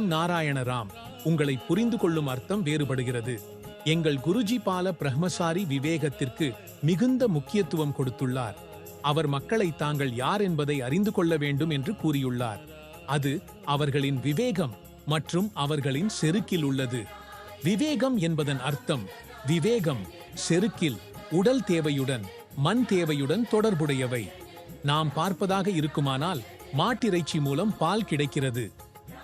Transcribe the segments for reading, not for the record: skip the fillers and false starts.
ராம் நாராயண ராம். உங்களை புரிந்து கொள்ளும் அர்த்தம் வேறுபடுகிறது. எங்கள் குருஜி பால பிரம்மசாரி விவேகத்திற்கு மிகுந்த முக்கியத்துவம் கொடுத்துள்ளார். அவர் மக்களை தாங்கள் யார் என்பதை அறிந்து கொள்ள வேண்டும் என்று கூறியுள்ளார். அது அவர்களின் விவேகம் மற்றும் அவர்களின் செருக்கில் உள்ளது. விவேகம் என்பதன் அர்த்தம் விவேகம், செருக்கில், உடல் தேவையுடன், மண் தேவையுடன் தொடர்புடையவை. நாம் பார்ப்பதாக இருக்குமானால் மாட்டிறைச்சி மூலம் பால் கிடைக்கிறது.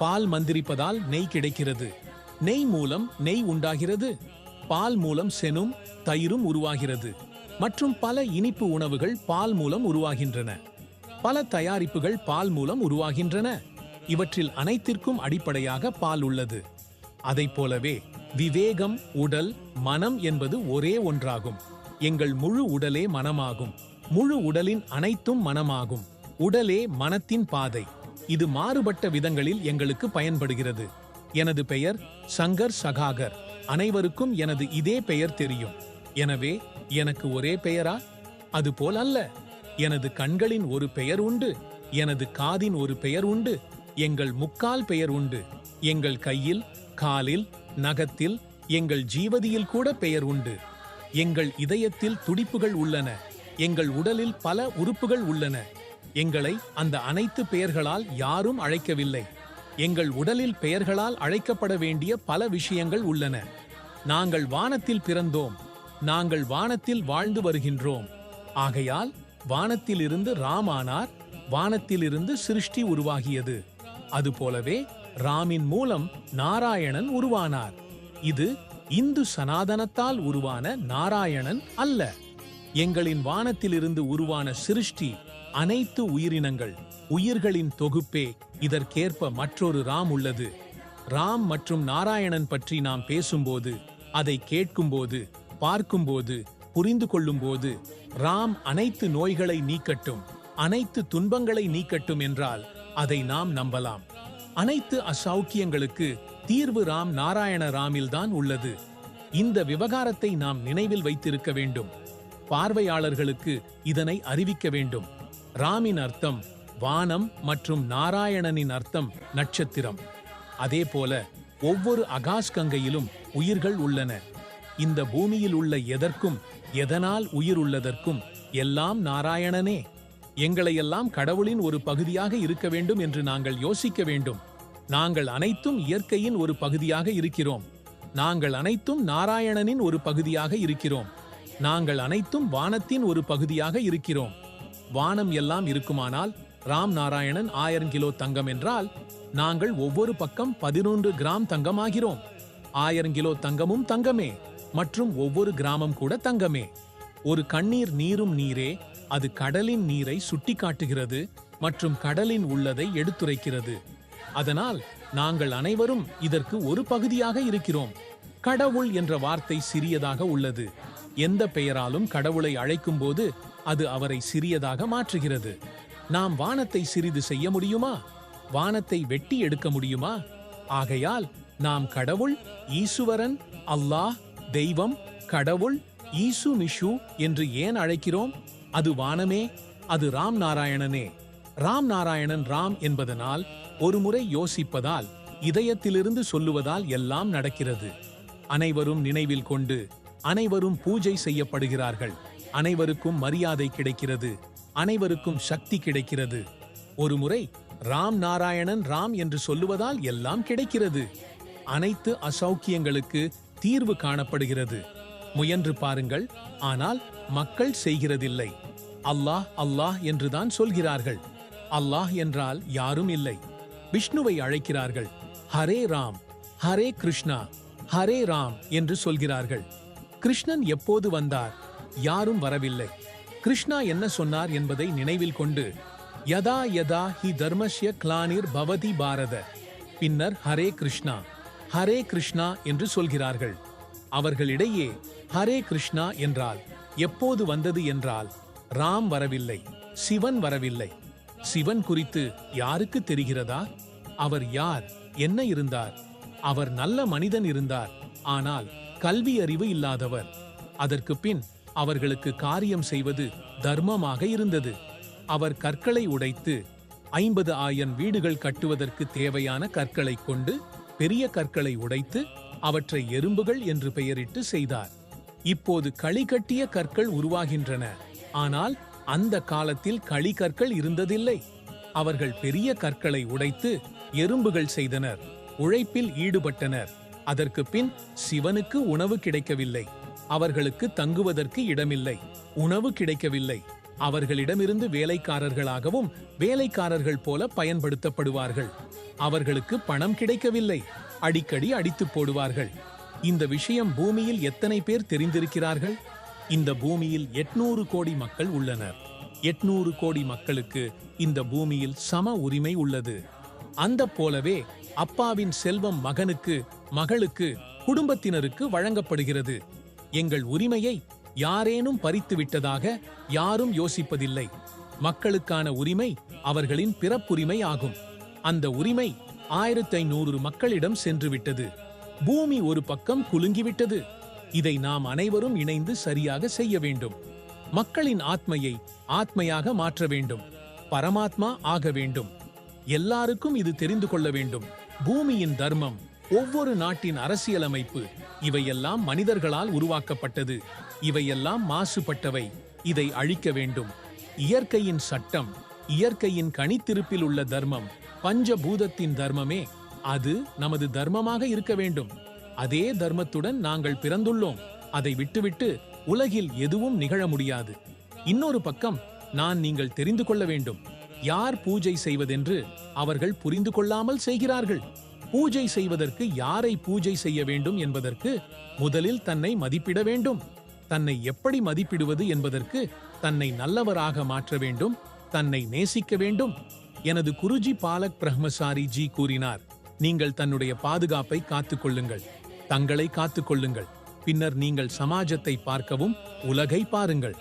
பால் மந்திரிப்பதால் நெய் கிடைக்கிறது. நெய் மூலம் நெய் உண்டாகிறது. பால் மூலம் செனும், தயிரும் உருவாகிறது. மற்றும் பல இனிப்பு உணவுகள் பால் மூலம் உருவாகின்றன. பல தயாரிப்புகள் பால் மூலம் உருவாகின்றன. இவற்றில் அனைத்திற்கும் அடிப்படையாக பால் உள்ளது. அதைப் போலவே விவேகம், உடல், மனம் என்பது ஒரே ஒன்றாகும். எங்கள் முழு உடலே மனமாகும். முழு உடலின் அனைத்தும் மனமாகும். உடலே மனத்தின் பாதை. இது மாறுபட்ட விதங்களில் எங்களுக்கு பயன்படுகிறது. எனது பெயர் சங்கர் சகாகர். அனைவருக்கும் எனது இதே பெயர் தெரியும். எனவே எனக்கு ஒரே பெயரா? அதுபோல் அல்ல. எனது கண்களின் ஒரு பெயர் உண்டு. எனது காதின் ஒரு பெயர் உண்டு. எங்கள் முக்கால் பெயர் உண்டு. எங்கள் கையில், காலில், நகத்தில், எங்கள் ஜீவதியில் கூட பெயர் உண்டு. எங்கள் இதயத்தில் துடிப்புகள் உள்ளன. எங்கள் உடலில் பல உறுப்புகள் உள்ளன. எங்களை அந்த அனைத்து பெயர்களால் யாரும் அழைக்கவில்லை. எங்கள் உடலில் பெயர்களால் அழைக்கப்பட வேண்டிய பல விஷயங்கள் உள்ளன. நாங்கள் வானத்தில் பிறந்தோம். நாங்கள் வானத்தில் வாழ்ந்து வருகின்றோம். ஆகையால் வானத்திலிருந்து ராம் ஆனார். வானத்திலிருந்து சிருஷ்டி உருவாகியது. அதுபோலவே ராமின் மூலம் நாராயணன் உருவானார். இது இந்து சனாதனத்தால் உருவான நாராயணன் அல்ல. எங்களின் வானத்திலிருந்து உருவான சிருஷ்டி அனைத்து உயிரினங்கள், உயிர்களின் தொகுப்பே. இதற்கேற்ப மற்றொரு ராம் உள்ளது. ராம் மற்றும் நாராயணன் பற்றி நாம் பேசும்போது, அதை கேட்கும்போது, பார்க்கும்போது, புரிந்து கொள்ளும்போது, ராம் அனைத்து நோய்களை நீக்கட்டும், அனைத்து துன்பங்களை நீக்கட்டும் என்றால் அதை நாம் நம்பலாம். அனைத்து அசௌக்கியங்களுக்கு தீர்வு ராம் நாராயண ராமில்தான் உள்ளது. இந்த விவகாரத்தை நாம் நினைவில் வைத்திருக்க வேண்டும். பார்வையாளர்களுக்கு இதனை அறிவிக்க வேண்டும். ராமின் அர்த்தம் வானம் மற்றும் நாராயணனின் அர்த்தம் நட்சத்திரம். அதேபோல ஒவ்வொரு அகாஸ்கங்கையிலும் உயிர்கள் உள்ளன. இந்த பூமியில் உள்ள எதற்கும், எதனால் உயிர் உள்ளதற்கும் எல்லாம் நாராயணனே. எங்களையெல்லாம் கடவுளின் ஒரு பகுதியாக இருக்க வேண்டும் என்று நாங்கள் யோசிக்க வேண்டும். நாங்கள் அனைத்தும் இயற்கையின் ஒரு பகுதியாக இருக்கிறோம். நாங்கள் அனைத்தும் நாராயணனின் ஒரு பகுதியாக இருக்கிறோம். நாங்கள் அனைத்தும் வானத்தின் ஒரு பகுதியாக இருக்கிறோம். வானம் எல்லாம் இருக்குமானால் ராம் நாராயணன் 1000 கிலோ தங்கம் என்றால் நாங்கள் ஒவ்வொரு பக்கம் 11 கிராம் தங்கமாகிறோம். 1000 கிலோ தங்கமும் தங்கமே, மற்றும் ஒவ்வொரு கிராமம் கூட தங்கமே. ஒரு கண்ணீர் நீரும் நீரே. அது கடலின் நீரை சுட்டிக்காட்டுகிறது மற்றும் கடலின் உள்ளதை எடுத்துரைக்கிறது. அதனால் நாங்கள் அனைவரும் இதற்கு ஒரு பகுதியாக இருக்கிறோம். கடவுள் என்ற வார்த்தை சிறியதாக உள்ளது. எந்த பெயராலும் கடவுளை அழைக்கும் போது அது அவரை சிறியதாக மாற்றுகிறது. நாம் வானத்தை சிறிது செய்ய முடியுமா? வானத்தை வெட்டி எடுக்க முடியுமா? ஆகையால் நாம் கடவுள், ஈசுவரன், அல்லாஹ், தெய்வம், கடவுள், ஈசு மிஷு என்று ஏன் அழைக்கிறோம்? அது வானமே, அது ராம் நாராயணனே. ராம் நாராயணன் ராம் என்பதனால், ஒரு முறை யோசிப்பதால், இதயத்திலிருந்து சொல்லுவதால் எல்லாம் நடக்கிறது. அனைவரும் நினைவில் கொண்டு அனைவரும் பூஜை செய்யப்படுகிறார்கள். அனைவருக்கும் மரியாதை கிடைக்கிறது. அனைவருக்கும் சக்தி கிடைக்கிறது. ஒரு முறை ராம் நாராயணன் ராம் என்று சொல்லுவதால் எல்லாம் கிடைக்கிறது. அனைத்து அசௌக்கியங்களுக்கு தீர்வு காணப்படுகிறது. முயன்று பாருங்கள். ஆனால் மக்கள் செய்கிறதில்லை. அல்லாஹ் அல்லாஹ் என்றுதான் சொல்கிறார்கள். அல்லாஹ் என்றால் யாரும் இல்லை. விஷ்ணுவை அழைக்கிறார்கள். ஹரே ராம், ஹரே கிருஷ்ணா, ஹரே ராம் என்று சொல்கிறார்கள். கிருஷ்ணன் எப்போது வந்தார்? யாரும் வரவில்லை. கிருஷ்ணா என்ன சொன்னார் என்பதை நினைவில் கொண்டு யதா யதா ஹி தர்மஸ்ய கிளானிர் பவதி பாரத, பின்னர் ஹரே கிருஷ்ணா என்று சொல்கிறார்கள். அவர்களிடையே ஹரே கிருஷ்ணா என்றால் எப்போது வந்தது என்றால், ராம் வரவில்லை, சிவன் வரவில்லை. சிவன் குறித்து யாருக்கு தெரிகிறதா? அவர் யார், என்ன இருந்தார்? அவர் நல்ல மனிதன் இருந்தார், ஆனால் கல்வி அறிவு இல்லாதவர். அதற்கு பின் அவர்களுக்கு காரியம் செய்வது தர்மமாக இருந்தது. அவர் கற்களை உடைத்து 50,000 வீடுகள் கட்டுவதற்கு தேவையான கற்களைக் கொண்டு பெரிய கற்களை உடைத்து அவற்றை எறும்புகள் என்று பெயரிட்டு செய்தார். இப்போது களி கட்டிய கற்கள் உருவாகின்றன. ஆனால் அந்த காலத்தில் களிக்கற்கள் இருந்ததில்லை. அவர்கள் பெரிய கற்களை உடைத்து எறும்புகள் செய்தனர். உழைப்பில் ஈடுபட்டனர். அதற்கு பின் சிவனுக்கு உணவு கிடைக்கவில்லை. அவர்களுக்கு தங்குவதற்கு இடமில்லை. உணவு கிடைக்கவில்லை. அவர்களிடமிருந்து வேலைக்காரர்களாகவும் வேலைக்காரர்கள் போல பயன்படுத்தப்படுவார்கள். அவர்களுக்கு பணம் கிடைக்கவில்லை. அடிக்கடி அடித்து போடுவார்கள். இந்த விஷயம் பூமியில் எத்தனை பேர் தெரிந்திருக்கிறார்கள்? இந்த பூமியில் 800 கோடி மக்கள் உள்ளனர். 800 கோடி மக்களுக்கு இந்த பூமியில் சம உரிமை உள்ளது. அந்த போலவே அப்பாவின் செல்வம் மகனுக்கு, மகளுக்கு, குடும்பத்தினருக்கு வழங்கப்படுகிறது. எங்கள் உரிமையை யாரேனும் பறித்து விட்டதாக யாரும் யோசிப்பதில்லை. மக்களுக்கான உரிமை அவர்களின் பிறப்புரிமை ஆகும். அந்த உரிமை 1500 மக்களிடம் சென்று விட்டது. பூமி ஒரு பக்கம் குலுங்கிவிட்டது. இதை நாம் அனைவரும் இணைந்து சரியாக செய்ய வேண்டும். மக்களின் ஆத்மையை ஆத்மையாக மாற்ற வேண்டும். பரமாத்மா ஆக வேண்டும். எல்லாருக்கும் இது தெரிந்து கொள்ள வேண்டும். பூமியின் தர்மம், ஒவ்வொரு நாட்டின் அரசியலமைப்பு, இவையெல்லாம் மனிதர்களால் உருவாக்கப்பட்டது. இவையெல்லாம் மாசுபட்டவை. இதை அழிக்க வேண்டும். இயற்கையின் சட்டம், இயற்கையின் கனித்திருப்பில் உள்ள தர்மம், பஞ்சபூதத்தின் தர்மமே, அது நமது தர்மமாக இருக்க வேண்டும். அதே தர்மத்துடன் நாங்கள் பிறந்துள்ளோம். அதை விட்டுவிட்டு உலகில் எதுவும் நிகழ முடியாது. இன்னொரு பக்கம் நீங்கள் தெரிந்து கொள்ள வேண்டும். யார் பூஜை செய்வதென்று அவர்கள் புரிந்து கொள்ளாமல் செய்கிறார்கள். பூஜை செய்வதற்கு யாரை பூஜை செய்ய வேண்டும் என்பதற்கு முதலில் தன்னை மதிப்பிட வேண்டும். தன்னை எப்படி மதிப்பிடுவது என்பதற்கு தன்னை நல்லவராக மாற்ற வேண்டும். தன்னை நேசிக்க வேண்டும். எனது குருஜி பாலக் பிரஹ்மசாரி ஜி கூறினார், நீங்கள் தன்னுடைய பாதுகாப்பை காத்துக்கொள்ளுங்கள், தங்களை காத்துக்கொள்ளுங்கள். பின்னர் நீங்கள் சமாஜத்தை பார்க்கவும் உலகை பாருங்கள்.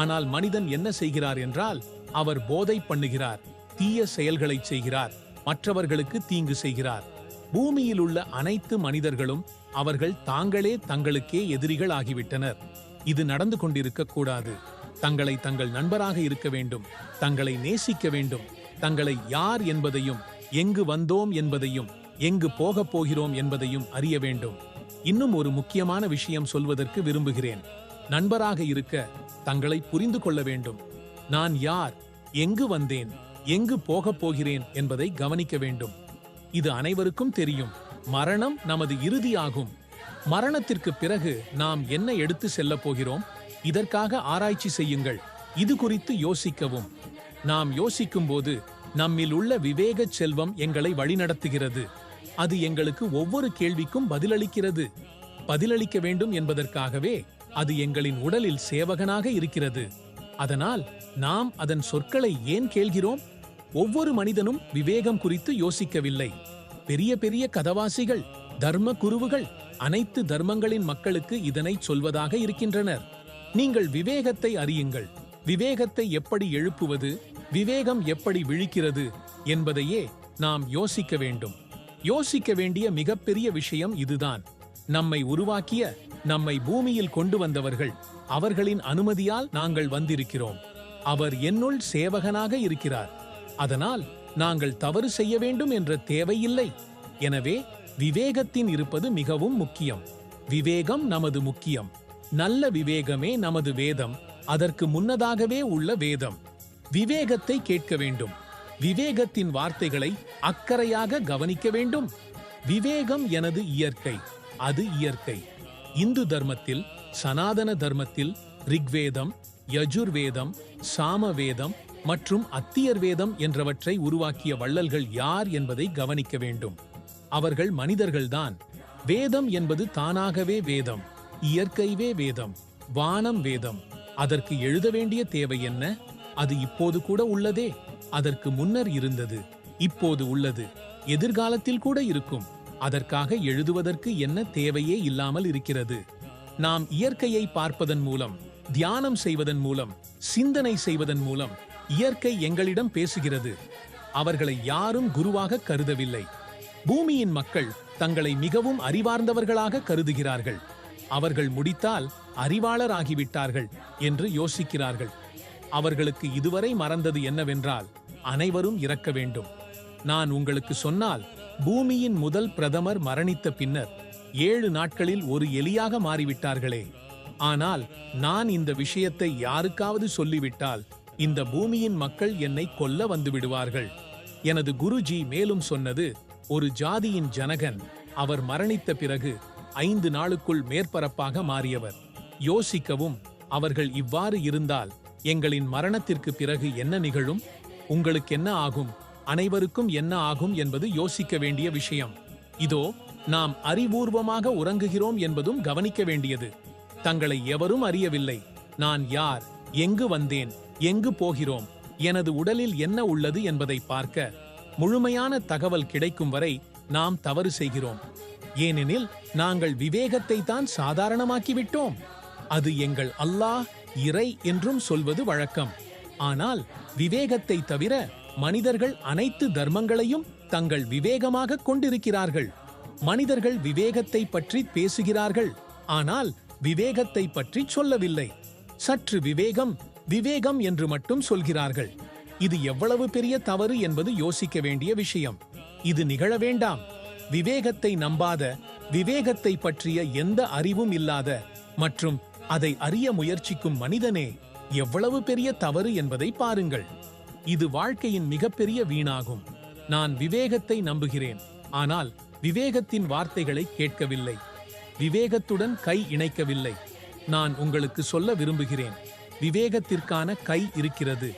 ஆனால் மனிதன் என்ன செய்கிறார் என்றால், அவர் போதை பண்ணுகிறார், தீய செயல்களை செய்கிறார், மற்றவர்களுக்கு தீங்கு செய்கிறார். பூமியில் உள்ள அனைத்து மனிதர்களும் அவர்கள் தாங்களே தங்களுக்கே எதிரிகள் ஆகிவிட்டனர். இது நடந்து கொண்டிருக்க கூடாது. தங்களை தங்கள் நண்பராக இருக்க வேண்டும். தங்களை நேசிக்க வேண்டும். தங்களை யார் என்பதையும், எங்கு வந்தோம் என்பதையும், எங்கு போகப் போகிறோம் என்பதையும் அறிய வேண்டும். இன்னும் ஒரு முக்கியமான விஷயம் சொல்வதற்கு விரும்புகிறேன். நண்பராக இருக்க தங்களை புரிந்து கொள்ள வேண்டும். நான் யார், எங்கு வந்தேன், எங்கு போகப் போகிறேன் என்பதை கவனிக்க வேண்டும். இது அனைவருக்கும் தெரியும். மரணம் நமது இறுதியாகும். மரணத்திற்கு பிறகு நாம் என்ன எடுத்து செல்லப் போகிறோம்? இதற்காக ஆராய்ச்சி செய்யுங்கள். இது குறித்து யோசிக்கவும். நாம் யோசிக்கும்போது நம்மில் உள்ள விவேக செல்வம் எங்களை வழிநடத்துகிறது. அது எங்களுக்கு ஒவ்வொரு கேள்விக்கும் பதிலளிக்கிறது. பதிலளிக்க வேண்டும் என்பதற்காகவே அது எங்களின் உடலில் சேவகனாக இருக்கிறது. அதனால் நாம் அதன் சொற்களை ஏன் கேள்கிறோம்? ஒவ்வொரு மனிதனும் விவேகம் குறித்து யோசிக்கவில்லை. பெரிய பெரிய கதவாசிகள், தர்ம குருவுகள் அனைத்து தர்மங்களின் மக்களுக்கு இதனை சொல்வதாக இருக்கின்றனர். நீங்கள் விவேகத்தை அறியுங்கள். விவேகத்தை எப்படி எழுப்புவது, விவேகம் எப்படி விழிக்கிறது என்பதையே நாம் யோசிக்க வேண்டும். யோசிக்க வேண்டிய மிகப்பெரிய விஷயம் இதுதான். நம்மை உருவாக்கிய, நம்மை பூமியில் கொண்டு வந்தவர்கள், அவர்களின் அனுமதியால் நாங்கள் வந்திருக்கிறோம். அவர் என்னுள் சேவகனாக இருக்கிறார். அதனால் நாங்கள் தவறு செய்ய வேண்டும் என்ற தேவையில்லை. எனவே விவேகத்தின் இருப்பது மிகவும் முக்கியம். விவேகம் நமது முக்கியம். நல்ல விவேகமே நமது வேதம். அதற்கு முன்னதாகவே உள்ள வேதம். விவேகத்தை கேட்க வேண்டும். விவேகத்தின் வார்த்தைகளை அக்கறையாக கவனிக்க வேண்டும். விவேகம் எனது இயற்கை, அது இயற்கை. இந்து தர்மத்தில், சனாதன தர்மத்தில் ரிக்வேதம், யஜுர்வேதம், சாமவேதம் மற்றும் அத்தியர் வேதம் என்றவற்றை உருவாக்கிய வள்ளல்கள் யார் என்பதை கவனிக்க வேண்டும். அவர்கள் மனிதர்கள்தான். வேதம் என்பது தானாகவே வேதம். இயற்கைவே வேதம். வானம் வேதம். அதற்கு எழுத வேண்டிய தேவை என்ன? அது இப்போது கூட உள்ளதே. அதற்கு முன்னர் இருந்தது, இப்போது உள்ளது, எதிர்காலத்தில் கூட இருக்கும். அதற்காக எழுதுவதற்கு என்ன தேவையே இல்லாமல் இருக்கிறது. நாம் இயற்கையை பார்ப்பதன் மூலம், தியானம் செய்வதன் மூலம், சிந்தனை செய்வதன் மூலம் இயற்கை எங்களிடம் பேசுகிறது. அவர்களை யாரும் குருவாக கருதவில்லை. பூமியின் மக்கள் தங்களை மிகவும் அறிவார்ந்தவர்களாக கருதுகிறார்கள். அவர்கள் முடித்தால் அறிவாளர் ஆகிவிட்டார்கள் என்று யோசிக்கிறார்கள். அவர்களுக்கு இதுவரை மறந்தது என்னவென்றால், அனைவரும் இறக்க வேண்டும். நான் உங்களுக்கு சொன்னால், பூமியின் முதல் பிரதமர் மரணித்த பின்னர் 7 நாட்களில் ஒரு எலியாக மாறிவிட்டார்களே. ஆனால் நான் இந்த விஷயத்தை யாருக்காவது சொல்லிவிட்டால் இந்த பூமியின் மக்கள் என்னை கொல்ல வந்துவிடுவார்கள். எனது குருஜி மேலும் சொன்னது, ஒரு ஜாதியின் ஜனகன் அவர் மரணித்த பிறகு 5 நாளுக்குள் மேற்பரப்பாக மாறியவர். யோசிக்கவும், அவர்கள் இவ்வாறு இருந்தால் எங்களின் மரணத்திற்கு பிறகு என்ன நிகழும்? உங்களுக்கு என்ன ஆகும்? அனைவருக்கும் என்ன ஆகும் என்பது யோசிக்க வேண்டிய விஷயம். இதோ நாம் அறிவூர்வமாக உறங்குகிறோம் என்பதும் கவனிக்க வேண்டியது. தங்களை எவரும் அறியவில்லை. நான் யார், எங்கு வந்தேன், எங்கு போகிறோம், எனது உடலில் என்ன உள்ளது என்பதை பார்க்க முழுமையான தகவல் கிடைக்கும் வரை நாம் தவறு செய்கிறோம். ஏனெனில் நாங்கள் விவேகத்தை தான் சாதாரணமாக்கிவிட்டோம். அது எங்கள் அல்லாஹ், இறை என்றும் சொல்வது வழக்கம். ஆனால் விவேகத்தை தவிர மனிதர்கள் அனைத்து தர்மங்களையும் தங்கள் விவேகமாக கொண்டிருக்கிறார்கள். மனிதர்கள் விவேகத்தை பற்றி பேசுகிறார்கள், ஆனால் விவேகத்தை பற்றி சொல்லவில்லை. சற்று விவேகம் விவேகம் என்று மட்டும் சொல்கிறார்கள். இது எவ்வளவு பெரிய தவறு என்பது யோசிக்க வேண்டிய விஷயம். இது நிகழ வேண்டாம். விவேகத்தை நம்பாத, விவேகத்தை பற்றிய எந்த அறிவும் இல்லாத மற்றும் அதை அறிய முயற்சிக்கும் மனிதனே எவ்வளவு பெரிய தவறு என்பதை பாருங்கள். இது வாழ்க்கையின் மிகப்பெரிய வீணாகும். நான் விவேகத்தை நம்புகிறேன், ஆனால் விவேகத்தின் வார்த்தைகளை கேட்கவில்லை. விவேகத்துடன் கை இணைக்கவில்லை. நான் உங்களுக்கு சொல்ல விரும்புகிறேன், விவேகத்திற்கான கை இருக்கிறது.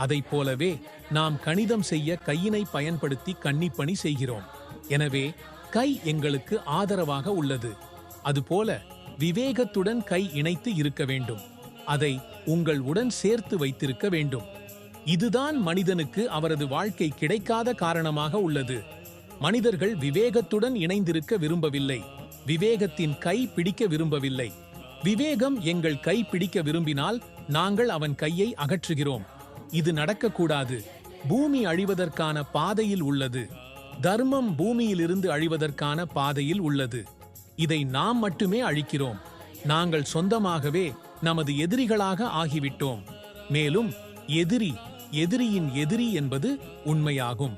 அதைப் போலவே நாம் கணிதம் செய்ய கையினை பயன்படுத்தி கன்னிப்பணி செய்கிறோம். எனவே கை எங்களுக்கு ஆதரவாக உள்ளது. அதுபோல விவேகத்துடன் கை இணைத்து இருக்க வேண்டும். அதை உங்கள் உடன் சேர்த்து வைத்திருக்க வேண்டும். இதுதான் மனிதனுக்கு அவரது வாழ்க்கை கிடைக்காத காரணமாக உள்ளது. மனிதர்கள் விவேகத்துடன் இணைந்திருக்க விரும்பவில்லை. விவேகத்தின் கை பிடிக்க விரும்பவில்லை. விவேகம் எங்கள் கை பிடிக்க விரும்பினால் நாங்கள் அவன் கையை அகற்றுகிறோம். இது நடக்கக்கூடாது. பூமி அழிவதற்கான பாதையில் உள்ளது. தர்மம் பூமியிலிருந்து அழிவதற்கான பாதையில் உள்ளது. இதை நாம் மட்டுமே அழிக்கிறோம். நாங்கள் சொந்தமாகவே நமது எதிரிகளாக ஆகிவிட்டோம். மேலும் எதிரியின் எதிரி என்பது உண்மையாகும்.